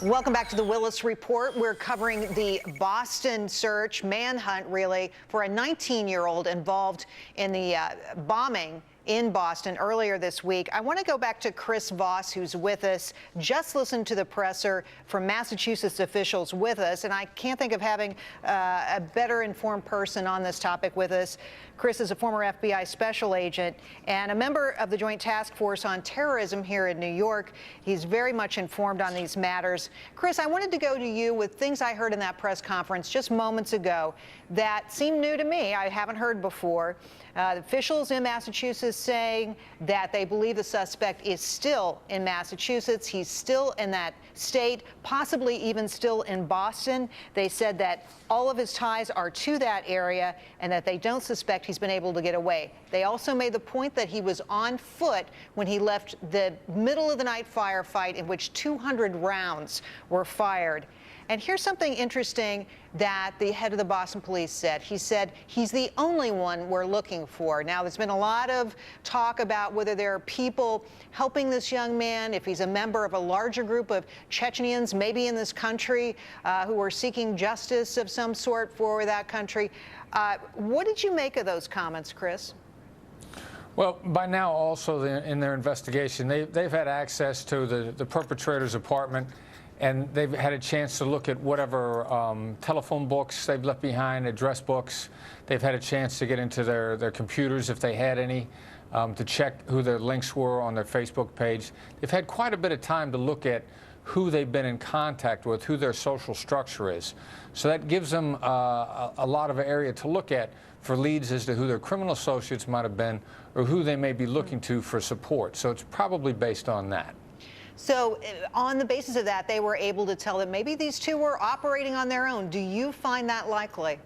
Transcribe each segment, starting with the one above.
Welcome back to the Willis Report. We're covering the Boston search, manhunt really, for a 19-year-old involved in the bombing in Boston earlier this week. I want to go back to Chris Voss, who's with us. Just listened to the presser from Massachusetts officials with us, and I can't think of having a better informed person on this topic with us. Chris is a former FBI special agent and a member of the Joint Task Force on Terrorism here in New York. He's very much informed on these matters. Chris, I wanted to go to you with things I heard in that press conference just moments ago that seemed new to me. I haven't heard before. Officials in Massachusetts saying that they believe the suspect is still in Massachusetts. He's still in that state, possibly even still in Boston. They said that all of his ties are to that area and that they don't suspect he's been able to get away. They also made the point that he was on foot when he left the middle of the night firefight in which 200 rounds were fired. And here's something interesting that the head of the Boston police said. He said he's the only one we're looking for. Now, there's been a lot of talk about whether there are people helping this young man, if he's a member of a larger group of Chechens, maybe in this country, who are seeking justice of some sort for that country. What did you make of those comments, Chris? Well, by now, also in their investigation, they've had access to the perpetrator's apartment, and they've had a chance to look at whatever telephone books they've left behind, address books. They've had a chance to get into their computers, if they had any, to check who their links were on their Facebook page. They've had quite a bit of time to look at who they've been in contact with, who their social structure is. So that gives them a lot of area to look at for leads as to who their criminal associates might have been or who they may be looking to for support. So it's probably based on that. So on the basis of that, they were able to tell that maybe these two were operating on their own. Do you find that likely?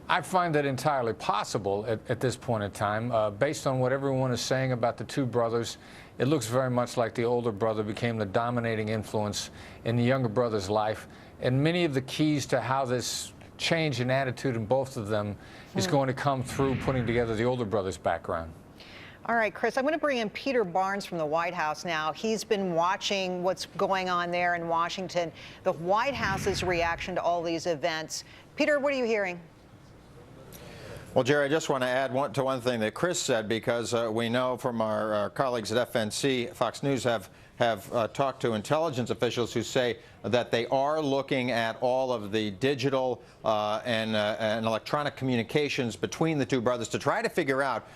I find that entirely possible at this point in time. Based on what everyone is saying about the two brothers, it looks very much like the older brother became the dominating influence in the younger brother's life. And many of the keys to how this change in attitude in both of them is going to come through putting together the older brother's background. All right, Chris, I'm going to bring in Peter Barnes from the White House now. He's been watching what's going on there in Washington, the White House's reaction to all these events. Peter, what are you hearing? Well, Jerry, I just want to add one thing that Chris said, because we know from our colleagues at FNC, Fox News have talked to intelligence officials who say that they are looking at all of the digital and electronic communications between the two brothers to try to figure out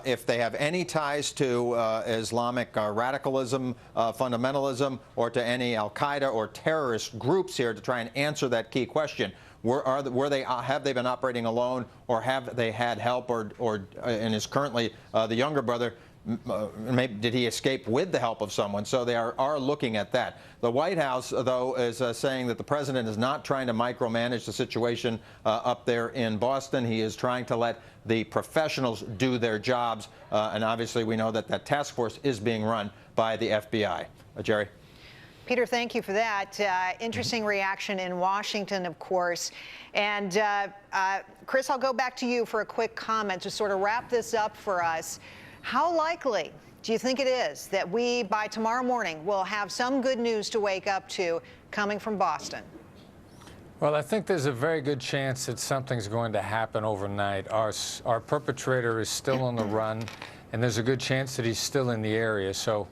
if they have any ties to Islamic radicalism, fundamentalism, or to any al-Qaeda or terrorist groups here, to try and answer that key question. Have they been operating alone, or have they had help, and is currently the younger brother, maybe did he escape with the help of someone? So they are looking at that. The White House, though, is saying that the president is not trying to micromanage the situation up there in Boston. He is trying to let the professionals do their jobs, and obviously we know that that task force is being run by the FBI. Jerry? Peter, thank you for that. Interesting reaction in Washington, of course. And Chris, I'll go back to you for a quick comment to sort of wrap this up for us. How likely do you think it is that we, by tomorrow morning, will have some good news to wake up to coming from Boston? Well, I think there's a very good chance that something's going to happen overnight. Our perpetrator is still on the run, and there's a good chance that he's still in the area. So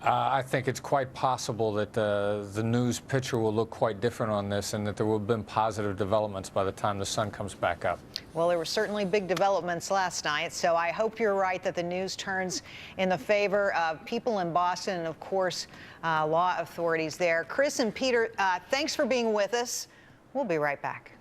I think it's quite possible that the news picture will look quite different on this, and that there will have been positive developments by the time the sun comes back up. Well, there were certainly big developments last night, so I hope you're right that the news turns in the favor of people in Boston and, of course, law authorities there. Chris and Peter, thanks for being with us. We'll be right back.